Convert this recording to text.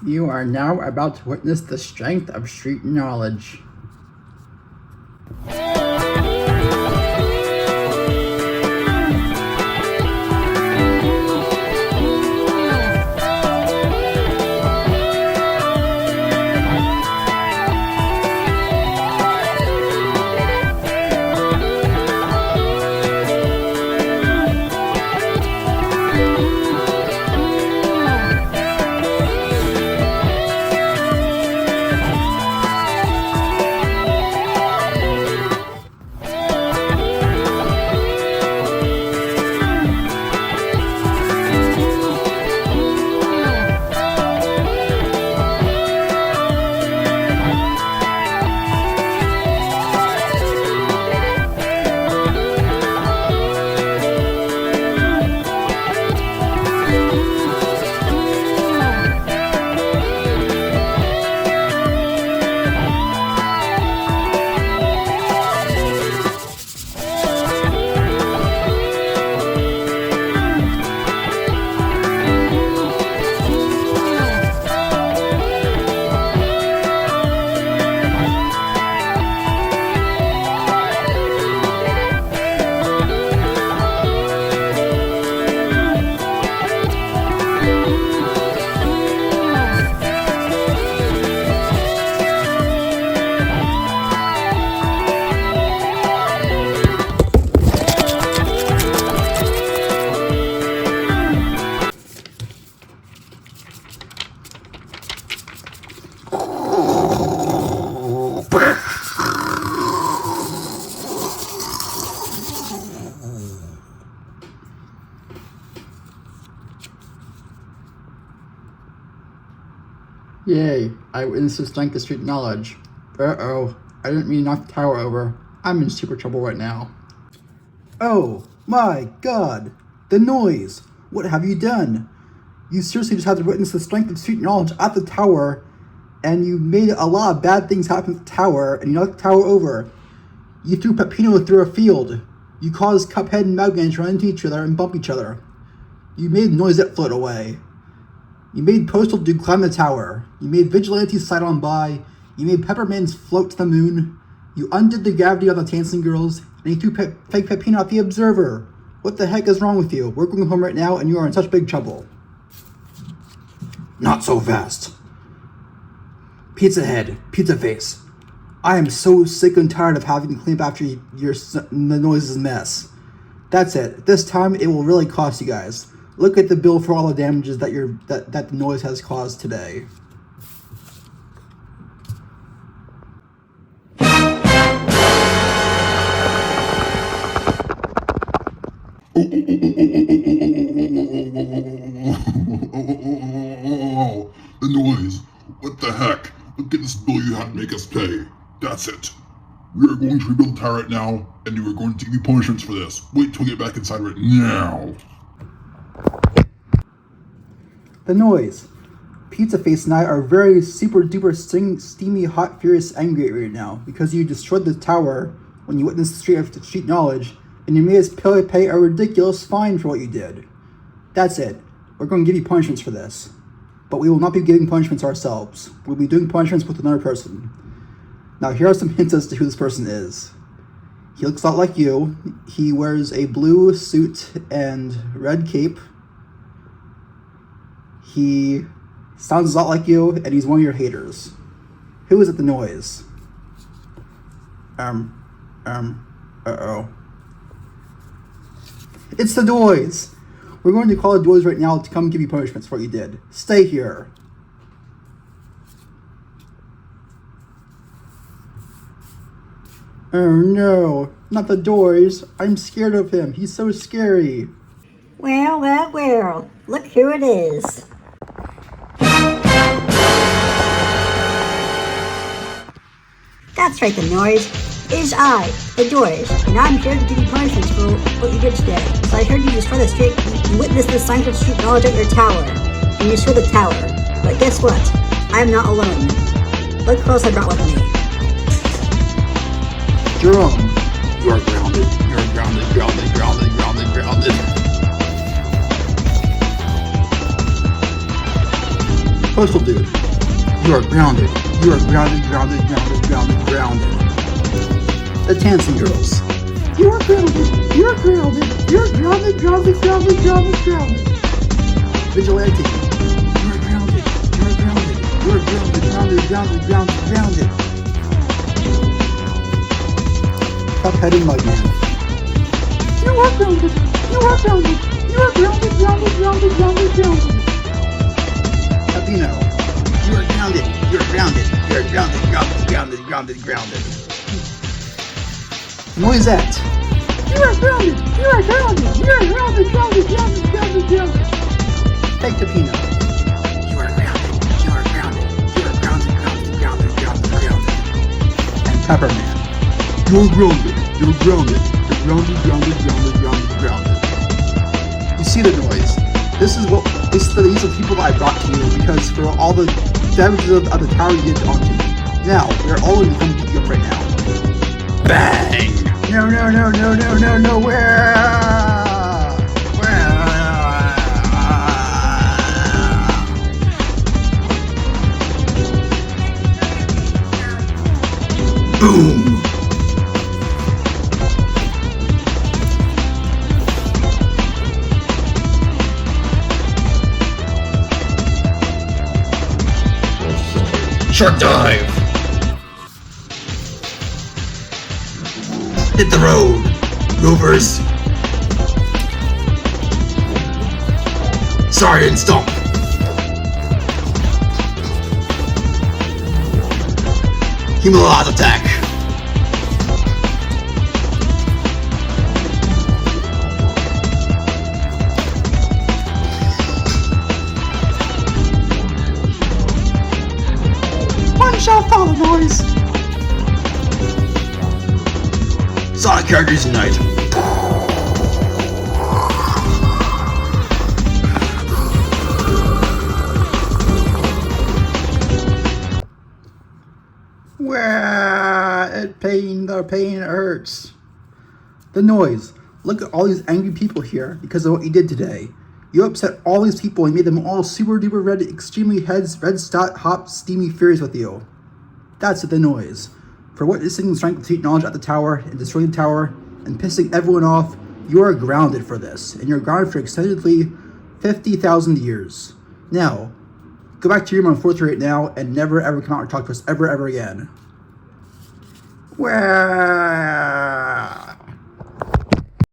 You are now about to witness the strength of street knowledge. Yay, I witnessed the strength of street knowledge. Uh-oh, I didn't mean to knock the tower over. I'm in super trouble right now. Oh my god! The noise! What have you done? You seriously just had to witness the strength of street knowledge at the tower, and you made a lot of bad things happen at the tower, and you knocked the tower over. You threw Peppino through a field. You caused Cuphead and Mugman to run into each other and bump each other. You made Noisette float away. You made Postal Dude climb the tower. You made Vigilantes slide on by. You made Peppermints float to the moon. You undid the gravity on the Tansling girls, and you threw fake Peppino at the Observer. What the heck is wrong with you? We're going home right now, and you are in such big trouble. Not so fast. Pizza Head, Pizza Face. I am so sick and tired of having to clean up after the noise's mess. That's it. This time, it will really cost you guys. Look at the bill for all the damages that the noise has caused today. The noise. What the heck? Look at this bill you had to make us pay. That's it. We are going to rebuild the tower right now, and you are going to give you punishments for this. Wait till we get back inside right now. The noise. Pizza Face and I are very super duper steamy, hot, furious, angry right now because you destroyed the tower when you witnessed the street knowledge, and you made us pay a ridiculous fine for what you did. That's it. We're going to give you punishments for this. But we will not be giving punishments ourselves. We'll be doing punishments with another person. Now here are some hints as to who this person is. He looks a lot like you. He wears a blue suit and red cape. He sounds a lot like you, and he's one of your haters. Who is at the noise? Uh-oh. It's the Noise! We're going to call the Noise right now to come give you punishments for what you did. Stay here. Oh no, not the Doors. I'm scared of him. He's so scary. Well, look who it is. That's right, the Noise. It is I, the Doors, and I'm here to give you punishments for what you did today. So I heard you destroy the street, you witnessed the signs of street knowledge at your tower, and you destroyed the tower. But guess what? I'm not alone. Look who else I brought with me. Jerome, you're grounded. You're grounded. Postal dude, you are grounded. You are grounded, grounded, grounded, grounded, grounded. The Tansin girls, you are grounded. You are grounded. You are grounded, grounded, grounded, grounded, grounded. Vigilante, you are grounded. You are grounded. You are grounded, grounded, grounded, grounded, grounded. Cuphead and Mugman, you are grounded. You are grounded. You are grounded, grounded, grounded, grounded, grounded. Pepino, you are grounded. You are grounded. You are grounded, grounded, grounded, grounded, grounded. Noisette, you are grounded. You are grounded. You are grounded, grounded, grounded, grounded, grounded. Fake Pepino, you are grounded. You are grounded. You are grounded, grounded, grounded, grounded, grounded. And Pepperman, you are grounded. You are grounded. You're grounded, grounded, grounded, grounded, grounded. You see the noise. These are the people that I brought to you because for all the damages of the tower you did onto me. Now, we're all going to come beat you up right now. Bang! No, no, no, no, no, no, no, where? Boom! Shark dive! Hit the road, rovers! Sorry, and stomp! Himalaya attack! One shall follow, boys! Sonic characters unite! The pain hurts. The noise. Look at all these angry people here because of what you did today. You upset all these people and made them all super duper red, extremely red stat, hot, steamy furious with you. That's the noise. For witnessing the strength of sweet knowledge at the tower and destroying the tower and pissing everyone off, you are grounded for this, and you're grounded for extendedly 50,000 years. Now, go back to your room on 4th right now and never ever come out and talk to us ever again. Well.